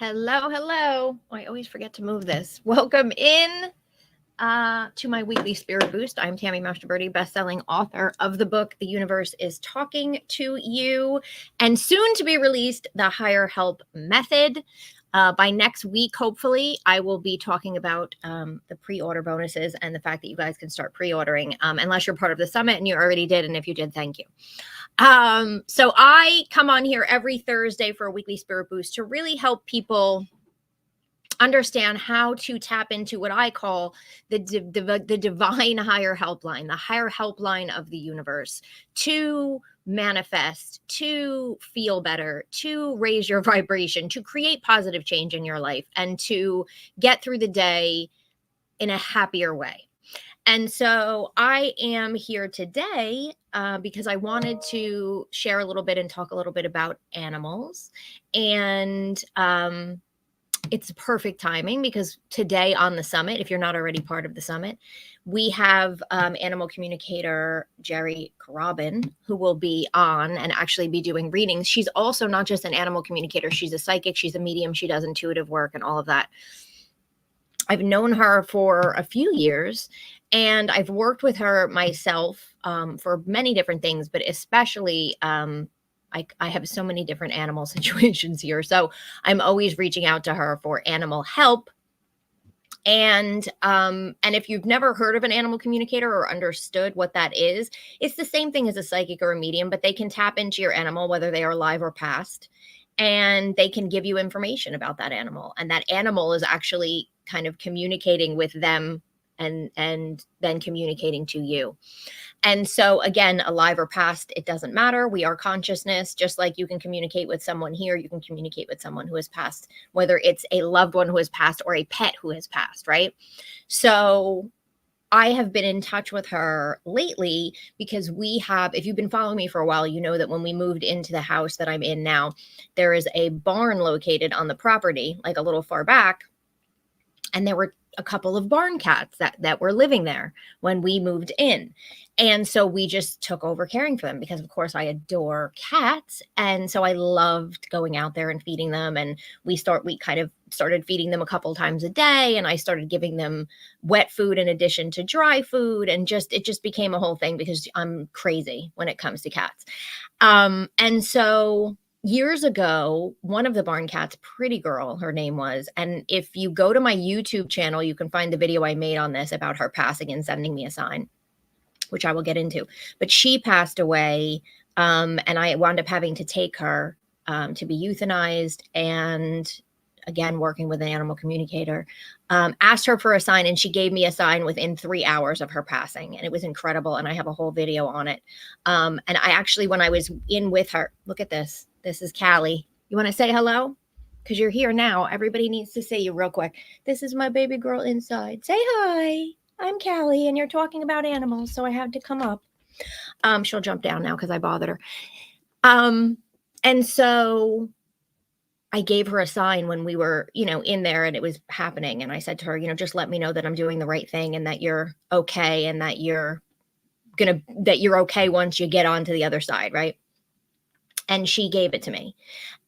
Hello, hello. Oh, I always forget to move this. Welcome in to my weekly Spirit Boost. I'm Tammy Mashtaberty, best-selling author of the book The Universe is Talking to You, and soon to be released, The Higher Help Method. By next week, hopefully, I will be talking about the pre-order bonuses and the fact that you guys can start pre-ordering, unless you're part of the summit and you already did, and if you did, thank you. So I come on here every Thursday for a weekly Spirit Boost to really help people understand how to tap into what I call the divine higher helpline, the higher helpline of the universe, to manifest, to feel better, to raise your vibration, to create positive change in your life, and to get through the day in a happier way. And so I am here today because I wanted to share a little bit and talk a little bit about animals. And it's perfect timing because today on the summit, if you're not already part of the summit, we have animal communicator Jerry Carabin, who will be on and actually be doing readings. She's also not just an animal communicator. She's a psychic. She's a medium. She does intuitive work and all of that. I've known her for a few years, and I've worked with her myself for many different things, but especially I have so many different animal situations here. So I'm always reaching out to her for animal help. And if you've never heard of an animal communicator or understood what that is, it's the same thing as a psychic or a medium, but they can tap into your animal, whether they are alive or past, and they can give you information about that animal. And that animal is actually kind of communicating with them and then communicating to you. And so again, alive or past, it doesn't matter. We are consciousness. Just like you can communicate with someone here, you can communicate with someone who has passed, whether it's a loved one who has passed or a pet who has passed, right? So I have been in touch with her lately because we have, if you've been following me for a while, you know that when we moved into the house that I'm in now, there is a barn located on the property, like a little far back. And there were a couple of barn cats that were living there when we moved in. And so we just took over caring for them because, of course, I adore cats. And so I loved going out there and feeding them. And we kind of started feeding them a couple times a day. And I started giving them wet food in addition to dry food. And it just became a whole thing because I'm crazy when it comes to cats. And so years ago, one of the barn cats, Pretty Girl, her name was. And if you go to my YouTube channel, you can find the video I made on this about her passing and sending me a sign, which I will get into. But she passed away, and I wound up having to take her to be euthanized. And again, working with an animal communicator, asked her for a sign, and she gave me a sign within 3 hours of her passing. And it was incredible. And I have a whole video on it. And I actually, when I was in with her, look at this. This is Callie. You want to say hello? Because you're here now. Everybody needs to see you real quick. This is my baby girl inside. Say hi. I'm Callie, and you're talking about animals, so I had to come up. She'll jump down now because I bothered her. And so I gave her a sign when we were, in there and it was happening. And I said to her, just let me know that I'm doing the right thing and that you're okay and that you're okay once you get onto the other side, right? And she gave it to me.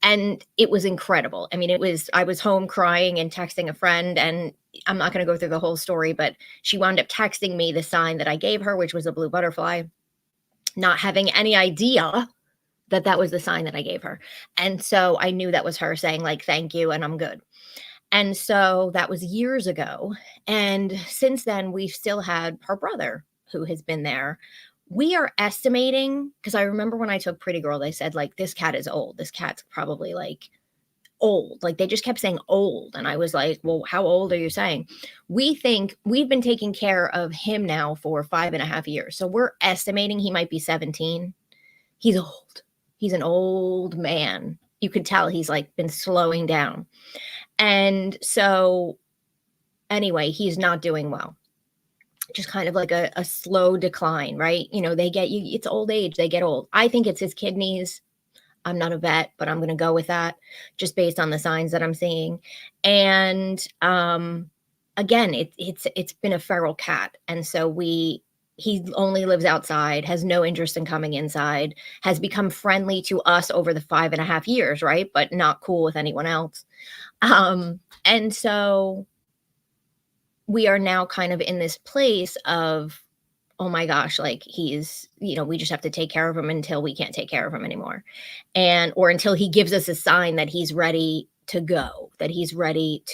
And it was incredible. I mean, I was home crying and texting a friend, and I'm not going to go through the whole story, but she wound up texting me the sign that I gave her, which was a blue butterfly, not having any idea that that was the sign that I gave her. And so I knew that was her saying, like, thank you, and I'm good. And so that was years ago. And since then, we've still had her brother who has been there. We are estimating, because I remember when I took Pretty Girl, they said, like, this cat is old. This cat's probably, like, old. Like, they just kept saying old. And I was like, well, how old are you saying? We think we've been taking care of him now for 5.5 years. So we're estimating he might be 17. He's old. He's an old man. You could tell he's, like, been slowing down. And so anyway, he's not doing well. Just kind of like a slow decline, right? They get you, it's old age, they get old. I think it's his kidneys. I'm not a vet, but I'm going to go with that just based on the signs that I'm seeing. And again, it's been a feral cat. And so he only lives outside, has no interest in coming inside, has become friendly to us over the 5.5 years, right? But not cool with anyone else. And so we are now kind of in this place of, oh my gosh, like he's, we just have to take care of him until we can't take care of him anymore. Or until he gives us a sign that he's ready to go, that he's ready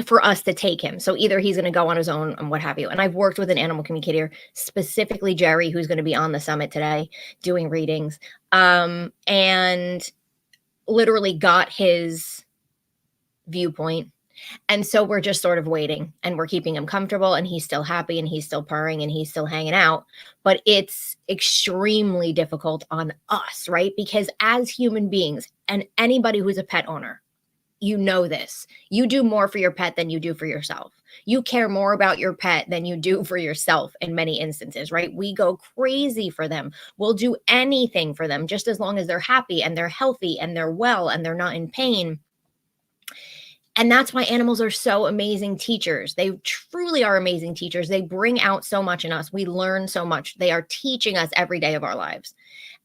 for us to take him. So either he's going to go on his own and what have you. And I've worked with an animal communicator, specifically Jerry, who's going to be on the summit today doing readings, and literally got his viewpoint. And so we're just sort of waiting, and we're keeping him comfortable, and he's still happy, and he's still purring, and he's still hanging out. But it's extremely difficult on us, right? Because as human beings, and anybody who's a pet owner, you know this, you do more for your pet than you do for yourself. You care more about your pet than you do for yourself in many instances, right? We go crazy for them. We'll do anything for them just as long as they're happy and they're healthy and they're well and they're not in pain. And that's why animals are so amazing teachers. They truly are amazing teachers. They bring out so much in us. We learn so much. They are teaching us every day of our lives.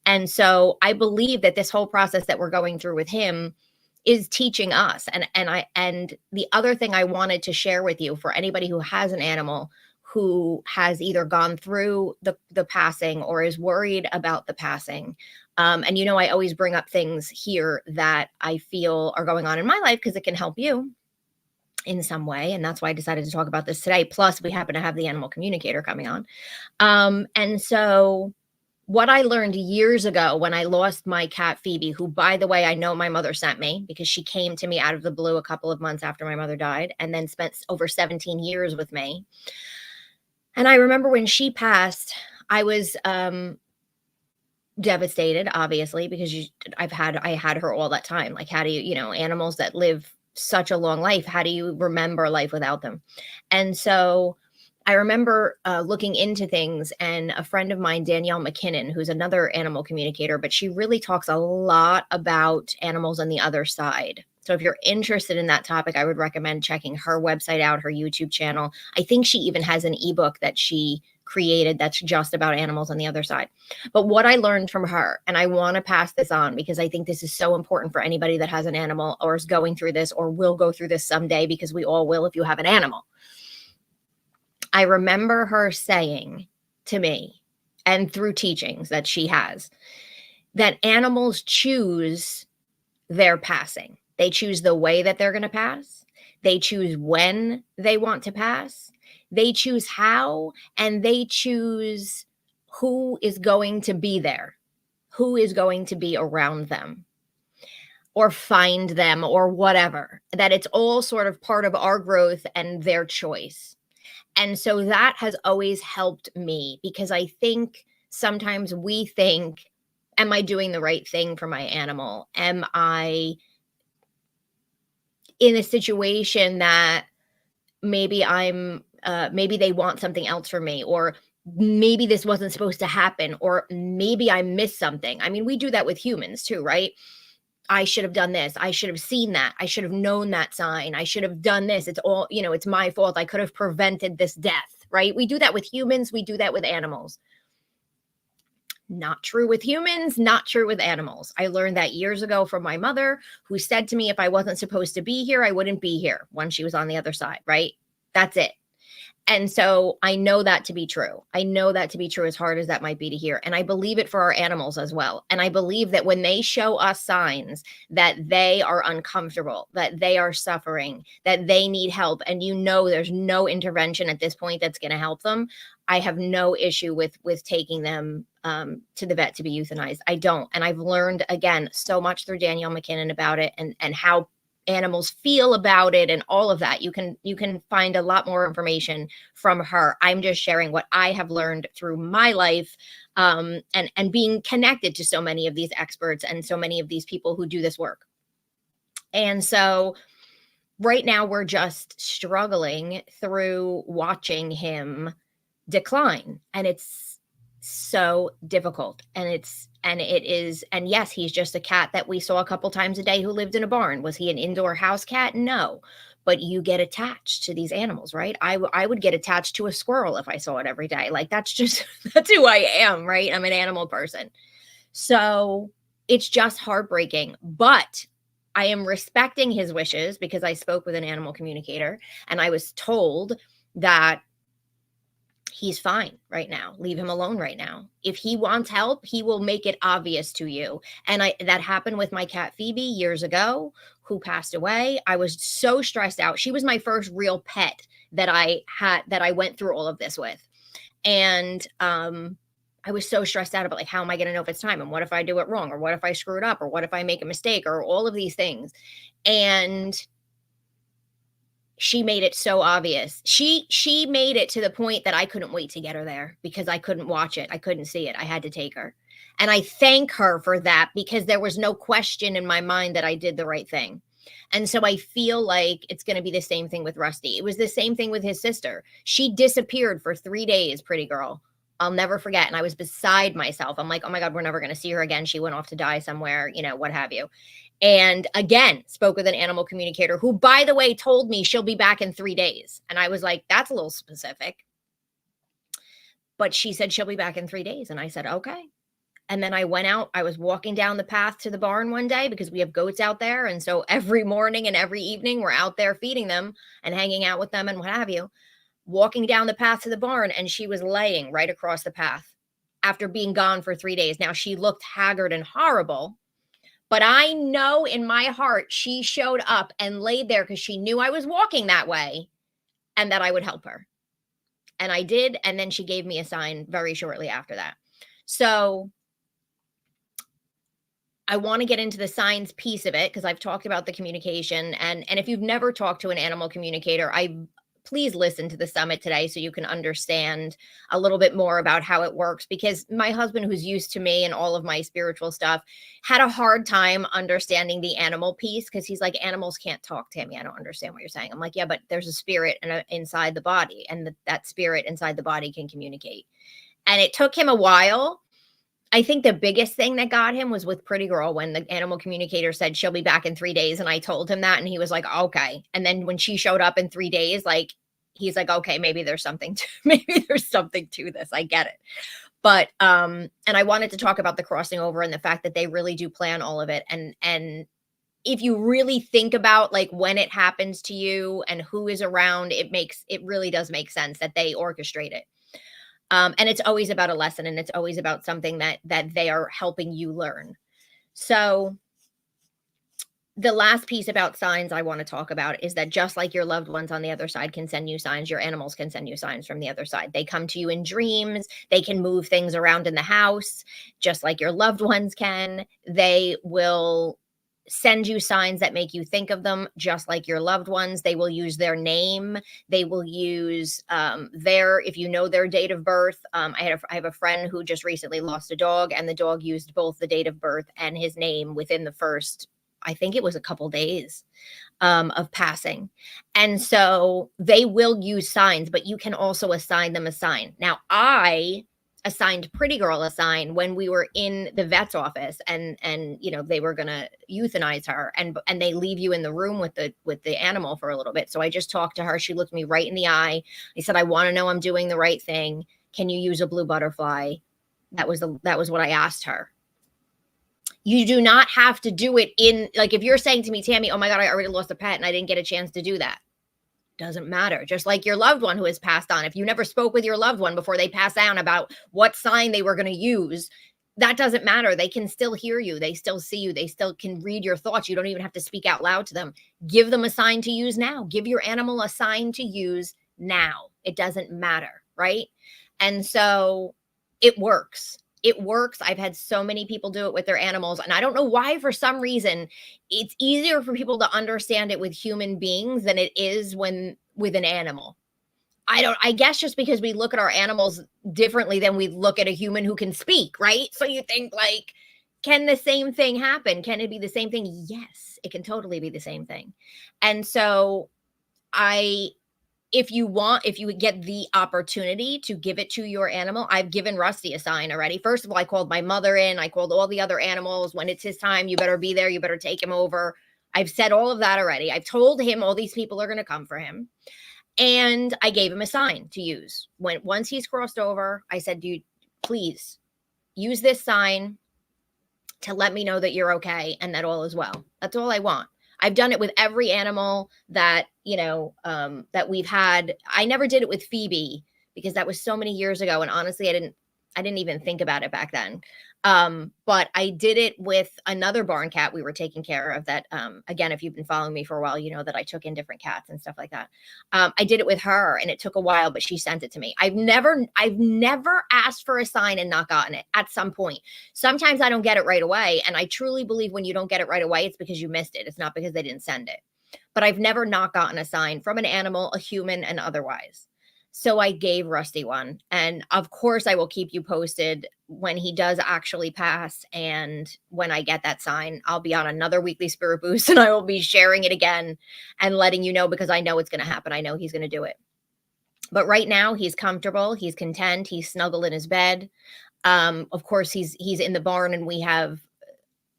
And so I believe that this whole process that we're going through with him is teaching us. And the other thing I wanted to share with you, for anybody who has an animal who has either gone through the passing or is worried about the passing. And I always bring up things here that I feel are going on in my life because it can help you in some way. And that's why I decided to talk about this today. Plus, we happen to have the animal communicator coming on. And so what I learned years ago when I lost my cat, Phoebe, who, by the way, I know my mother sent me because she came to me out of the blue a couple of months after my mother died and then spent over 17 years with me. And I remember when she passed, I was devastated, obviously, because I had her all that time. Like, how do you, animals that live such a long life, how do you remember life without them? And so I remember looking into things, and a friend of mine, Danielle McKinnon, who's another animal communicator, but she really talks a lot about animals on the other side. So if you're interested in that topic, I would recommend checking her website out, her YouTube channel. I think she even has an ebook that she created that's just about animals on the other side. But what I learned from her, and I want to pass this on because I think this is so important for anybody that has an animal or is going through this or will go through this someday, because we all will if you have an animal. I remember her saying to me, and through teachings that she has, that animals choose their passing. They choose the way that they're going to pass. They choose when they want to pass. They choose how, and they choose who is going to be there, who is going to be around them or find them or whatever, that it's all sort of part of our growth and their choice. And so that has always helped me, because I think sometimes we think, am I doing the right thing for my animal? Am I in a situation that maybe maybe they want something else from me, or maybe this wasn't supposed to happen, or maybe I missed something. I mean, we do that with humans too, right? I should have done this. I should have seen that. I should have known that sign. I should have done this. It's all, it's my fault. I could have prevented this death, right? We do that with humans. We do that with animals. Not true with humans, not true with animals. I learned that years ago from my mother, who said to me, if I wasn't supposed to be here, I wouldn't be here when she was on the other side, right? That's it. And so I know that to be true. I know that to be true, as hard as that might be to hear. And I believe it for our animals as well. And I believe that when they show us signs that they are uncomfortable, that they are suffering, that they need help, and there's no intervention at this point that's going to help them, I have no issue with taking them to the vet to be euthanized. I don't. And I've learned, again, so much through Danielle McKinnon about it, and how animals feel about it and all of that. You can find a lot more information from her. I'm just sharing what I have learned through my life, and being connected to so many of these experts and so many of these people who do this work. And so right now we're just struggling through watching him decline, and it's so difficult. And yes, he's just a cat that we saw a couple times a day who lived in a barn. Was he an indoor house cat? No. But you get attached to these animals, right? I would get attached to a squirrel if I saw it every day. Like, that's who I am, right? I'm an animal person. So it's just heartbreaking. But I am respecting his wishes because I spoke with an animal communicator and I was told that he's fine right now. Leave him alone right now. If he wants help, he will make it obvious to you. And that happened with my cat Phoebe years ago, who passed away. I was so stressed out. She was my first real pet that I went through all of this with. And I was so stressed out about, like, how am I going to know if it's time? And what if I do it wrong? Or what if I screw it up? Or what if I make a mistake? Or all of these things. And she made it so obvious. She made it to the point that I couldn't wait to get her there because I couldn't watch it. I couldn't see it. I had to take her. And I thank her for that because there was no question in my mind that I did the right thing. And so I feel like it's going to be the same thing with Rusty. It was the same thing with his sister. She disappeared for 3 days, pretty girl. I'll never forget. And I was beside myself. I'm like, oh my God, we're never going to see her again. She went off to die somewhere, what have you. And again, spoke with an animal communicator who, by the way, told me she'll be back in 3 days. And I was like, that's a little specific. But she said she'll be back in 3 days. And I said, okay. And then I went out. I was walking down the path to the barn one day because we have goats out there. And so every morning and every evening, we're out there feeding them and hanging out with them and what have you. Walking down the path to the barn, and she was laying right across the path after being gone for 3 days. Now, she looked haggard and horrible. But I know in my heart, she showed up and laid there because she knew I was walking that way and that I would help her. And I did. And then she gave me a sign very shortly after that. So I want to get into the signs piece of it because I've talked about the communication. And if you've never talked to an animal communicator, please listen to the summit today so you can understand a little bit more about how it works, because my husband, who's used to me and all of my spiritual stuff, had a hard time understanding the animal piece because he's like, animals can't talk, Tammy. I don't understand what you're saying. I'm like, yeah, but there's a spirit inside the body, and that spirit inside the body can communicate. And it took him a while. I think the biggest thing that got him was with Pretty Girl when the animal communicator said she'll be back in 3 days. And I told him that, and he was like, okay. And then when she showed up in 3 days, like, he's like, okay, maybe there's something to this. I get it. But, and I wanted to talk about the crossing over and the fact that they really do plan all of it. And if you really think about like when it happens to you and who is around, it really does make sense that they orchestrate it. And it's always about a lesson, and it's always about something that they are helping you learn. So the last piece about signs I want to talk about is that just like your loved ones on the other side can send you signs, your animals can send you signs from the other side. They come to you in dreams. They can move things around in the house, just like your loved ones can. They will send you signs that make you think of them, just like your loved ones. They will use their name. They will use if you know their date of birth. I have a friend who just recently lost a dog, and the dog used both the date of birth and his name within the first, I think it was a couple days of passing. And so they will use signs, but you can also assign them a sign. Now, I assigned Pretty Girl a sign when we were in the vet's office, and they were going to euthanize her, and they leave you in the room with the animal for a little bit. So I just talked to her. She looked me right in the eye. I said, I want to know I'm doing the right thing. Can you use a blue butterfly? That was what I asked her. You do not have to do it like, if you're saying to me, Tammy, oh my God, I already lost a pet and I didn't get a chance to do that. Doesn't matter. Just like your loved one who has passed on. If you never spoke with your loved one before they pass down about what sign they were going to use, that doesn't matter. They can still hear you. They still see you. They still can read your thoughts. You don't even have to speak out loud to them. Give them a sign to use now. Give your animal a sign to use now. It doesn't matter, right? And so it works. It works. I've had so many people do it with their animals, and I don't know why. For some reason, it's easier for people to understand it with human beings than it is with an animal. I guess just because we look at our animals differently than we look at a human who can speak, right? So you think, like, can the same thing happen? Can it be the same thing? Yes, it can totally be the same thing. And so if you get the opportunity to give it to your animal, I've given Rusty a sign already. First of all, I called my mother in. I called all the other animals. When it's his time, you better be there. You better take him over. I've said all of that already. I've told him all these people are going to come for him. And I gave him a sign to use. Once he's crossed over, I said, dude, please use this sign. to let me know that you're okay and that all is well. That's all I want. I've done it with every animal that, that we've had. I never did it with Phoebe because that was so many years ago. And honestly, I didn't even think about it back then. But I did it with another barn cat we were taking care of that, again, if you've been following me for a while, you know that I took in different cats and stuff like that. I did it with her and it took a while, but she sent it to me. I've never asked for a sign and not gotten it at some point. Sometimes I don't get it right away. And I truly believe when you don't get it right away, it's because you missed it. It's not because they didn't send it. But I've never not gotten a sign from an animal, a human, and otherwise. So I gave Rusty one. And of course, I will keep you posted when he does actually pass. And when I get that sign, I'll be on another weekly Spirit Boost and I will be sharing it again and letting you know because I know it's going to happen. I know he's going to do it. But right now, he's comfortable. He's content. He's snuggled in his bed. Of course, he's in the barn and we have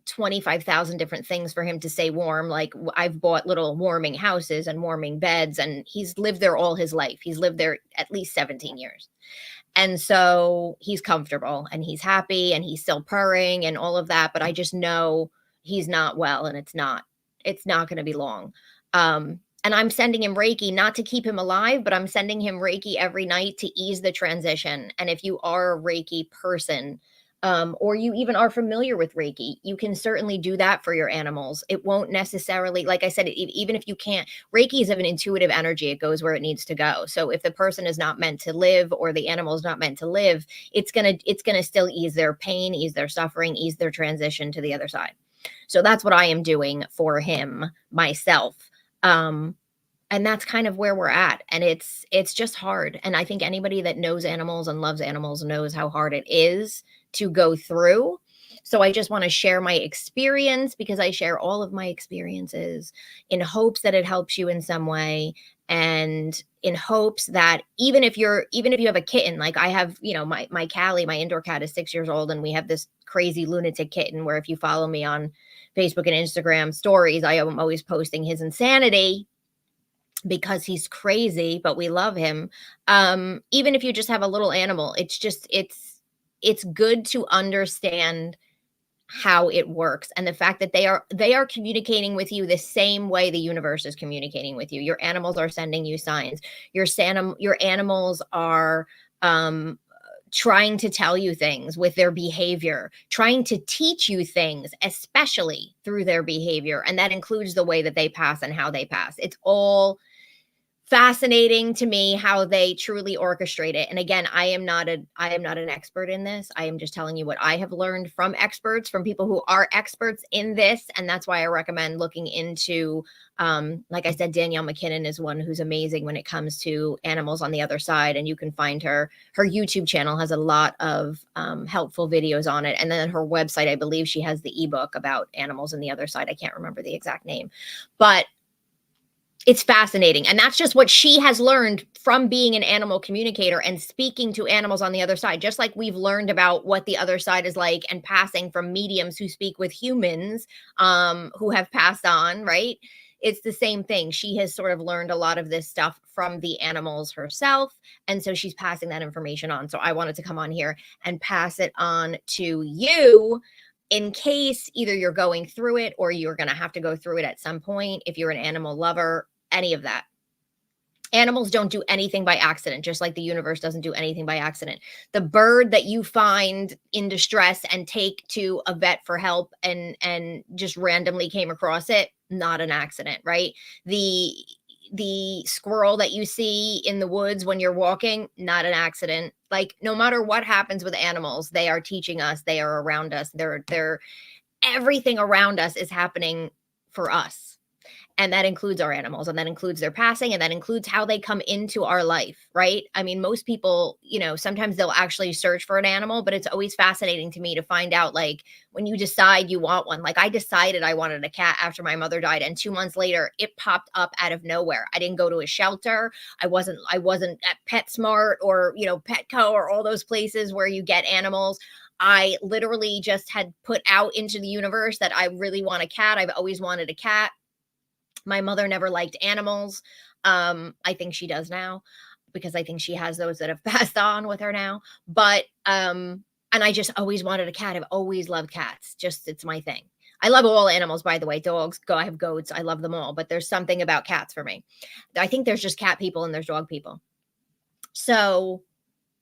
25,000 different things for him to stay warm. Like I've bought little warming houses and warming beds, and he's lived there all his life. He's lived there at least 17 years. And so he's comfortable and he's happy and he's still purring and all of that. But I just know he's not well and it's not going to be long. And I'm sending him Reiki, not to keep him alive, but I'm sending him Reiki every night to ease the transition. And if you are a Reiki person, or you even are familiar with Reiki, you can certainly do that for your animals. It won't necessarily, like I said, even if you can't, Reiki is of an intuitive energy. It goes where it needs to go. So if the person is not meant to live or the animal is not meant to live, it's gonna still ease their pain, ease their suffering, ease their transition to the other side. So that's what I am doing for him myself. And that's kind of where we're at. And it's just hard. And I think anybody that knows animals and loves animals knows how hard it is to go through. So I just want to share my experience because I share all of my experiences in hopes that it helps you in some way. And in hopes that even if you have a kitten, like I have, my Callie, my indoor cat is 6 years old, and we have this crazy lunatic kitten where if you follow me on Facebook and Instagram stories, I am always posting his insanity because he's crazy, but we love him. Even if you just have a little animal, it's good to understand how it works and the fact that they are communicating with you the same way the universe is communicating with you. Your animals are sending you signs. Your animals are trying to tell you things with their behavior, trying to teach you things, especially through their behavior. And that includes the way that they pass and how they pass. It's all fascinating to me how they truly orchestrate it. And again, I am not an expert in this. I am just telling you what I have learned from experts, from people who are experts in this. And that's why I recommend looking into, like I said, Danielle McKinnon is one who's amazing when it comes to animals on the other side. And you can find her YouTube channel has a lot of helpful videos on it. And then her website, I believe she has the ebook about animals on the other side. I can't remember the exact name, but it's fascinating. And that's just what she has learned from being an animal communicator and speaking to animals on the other side, just like we've learned about what the other side is like and passing from mediums who speak with humans who have passed on, right? It's the same thing. She has sort of learned a lot of this stuff from the animals herself. And so she's passing that information on. So I wanted to come on here and pass it on to you in case either you're going through it or you're going to have to go through it at some point. If you're an animal lover, any of that. Animals don't do anything by accident, just like the universe doesn't do anything by accident. The bird that you find in distress and take to a vet for help and just randomly came across it, not an accident, right? The squirrel that you see in the woods when you're walking, not an accident. Like no matter what happens with animals, they are teaching us, they are around us. They're everything around us is happening for us. And that includes our animals, and that includes their passing, and that includes how they come into our life, right? I mean, most people, sometimes they'll actually search for an animal, but it's always fascinating to me to find out, like, when you decide you want one. Like, I decided I wanted a cat after my mother died, and 2 months later, it popped up out of nowhere. I didn't go to a shelter. I wasn't at PetSmart or, Petco or all those places where you get animals. I literally just had put out into the universe that I really want a cat. I've always wanted a cat. My mother never liked animals. I think she does now because I think she has those that have passed on with her now. But And I just always wanted a cat. I've always loved cats. Just, it's my thing. I love all animals, by the way. Dogs, I have goats. I love them all, but there's something about cats for me. I think there's just cat people and there's dog people. So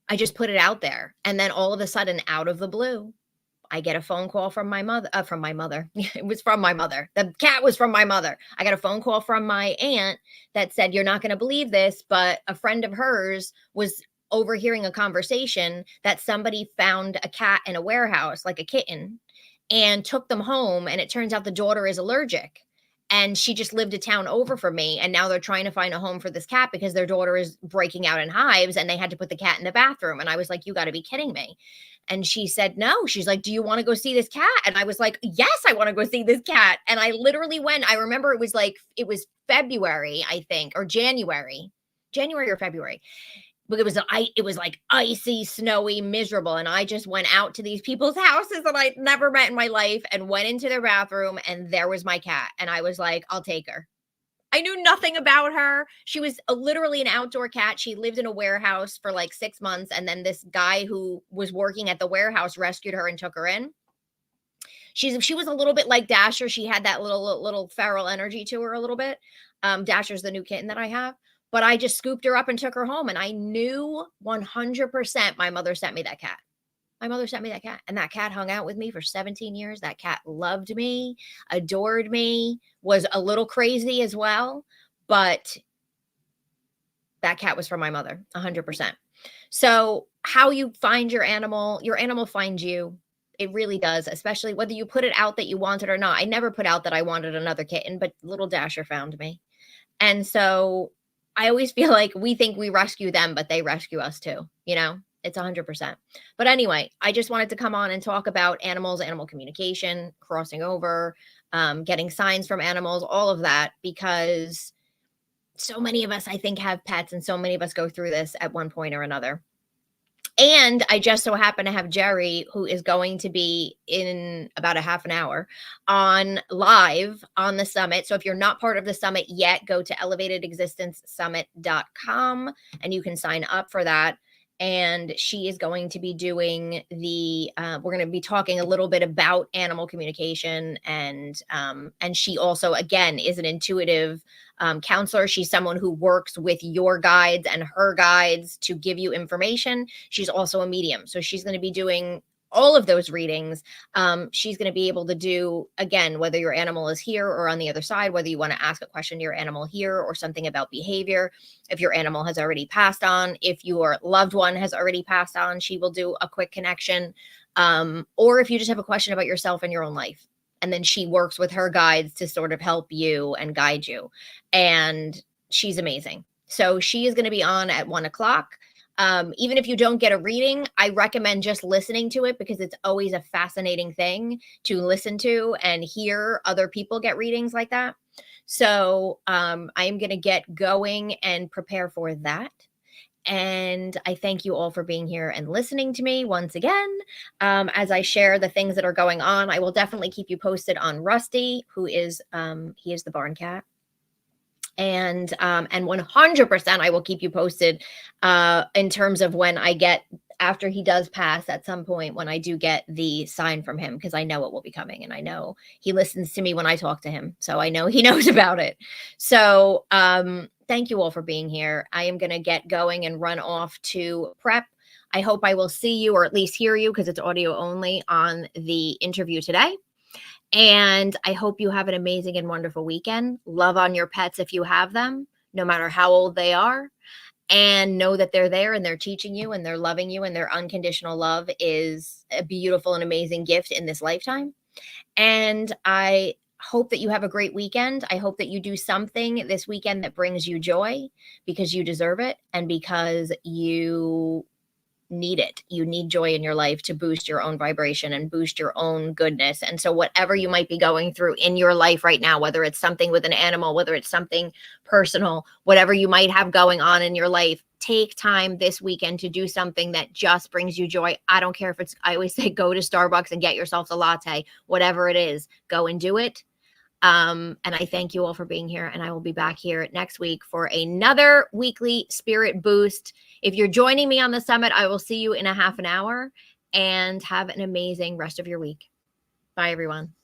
I just put it out there. And then all of a sudden, out of the blue, I get a phone call from my mother, It was from my mother. The cat was from my mother. I got a phone call from my aunt that said, "You're not going to believe this, but a friend of hers was overhearing a conversation that somebody found a cat in a warehouse, like a kitten, and took them home. And it turns out the daughter is allergic. And she just lived a town over from me. And now they're trying to find a home for this cat because their daughter is breaking out in hives and they had to put the cat in the bathroom." And I was like, "You got to be kidding me." And she said, "No." She's like, "Do you want to go see this cat?" And I was like, "Yes, I want to go see this cat." And I literally went. I remember it was February, I think, or January or February. But it was like icy, snowy, miserable. And I just went out to these people's houses that I'd never met in my life and went into their bathroom, and there was my cat. And I was like, "I'll take her." I knew nothing about her. She was literally an outdoor cat. She lived in a warehouse for like 6 months. And then this guy who was working at the warehouse rescued her and took her in. She was a little bit like Dasher. She had that little feral energy to her a little bit. Dasher's the new kitten that I have. But I just scooped her up and took her home. And I knew 100% my mother sent me that cat. My mother sent me that cat. And that cat hung out with me for 17 years. That cat loved me, adored me, was a little crazy as well. But that cat was from my mother, 100%. So how you find your animal finds you. It really does, especially whether you put it out that you want it or not. I never put out that I wanted another kitten, but little Dasher found me. And so I always feel like we think we rescue them, but they rescue us too. It's 100%. But anyway, I just wanted to come on and talk about animals, animal communication, crossing over, getting signs from animals, all of that, because so many of us, I think, have pets, and so many of us go through this at one point or another. And I just so happen to have Jerry, who is going to be in about a half an hour on live on the summit. So if you're not part of the summit yet, go to elevatedexistencesummit.com and you can sign up for that. And she is going to be doing we're going to be talking a little bit about animal communication. And she also, again, is an intuitive counselor. She's someone who works with your guides and her guides to give you information. She's also a medium. So she's going to be doing all of those readings. She's going to be able to do, again, whether your animal is here or on the other side, whether you want to ask a question to your animal here or something about behavior. If your animal has already passed on, if your loved one has already passed on, she will do a quick connection. Or if you just have a question about yourself and your own life. And then she works with her guides to sort of help you and guide you. And she's amazing. So she is going to be on at 1:00. Even if you don't get a reading, I recommend just listening to it because it's always a fascinating thing to listen to and hear other people get readings like that. So I am going to get going and prepare for that. And I thank you all for being here and listening to me once again. As I share the things that are going on, I will definitely keep you posted on Rusty, who is he is the barn cat. And 100% I will keep you posted in terms of when I get, after he does pass at some point, when I do get the sign from him, because I know it will be coming and I know he listens to me when I talk to him. So I know he knows about it. So thank you all for being here. I am going to get going and run off to prep. I hope I will see you or at least hear you, because it's audio only, on the interview today. And I hope you have an amazing and wonderful weekend. Love on your pets if you have them, no matter how old they are. And know that they're there and they're teaching you and they're loving you, and their unconditional love is a beautiful and amazing gift in this lifetime. And I hope that you have a great weekend. I hope that you do something this weekend that brings you joy, because you deserve it and because you need it. You need joy in your life to boost your own vibration and boost your own goodness. And so whatever you might be going through in your life right now, whether it's something with an animal, whether it's something personal, whatever you might have going on in your life, take time this weekend to do something that just brings you joy. I don't care if it's, I always say, go to Starbucks and get yourself a latte, whatever it is, go and do it. And I thank you all for being here, and I will be back here next week for another weekly spirit boost. If you're joining me on the summit, I will see you in a half an hour. and have an amazing rest of your week. Bye, everyone.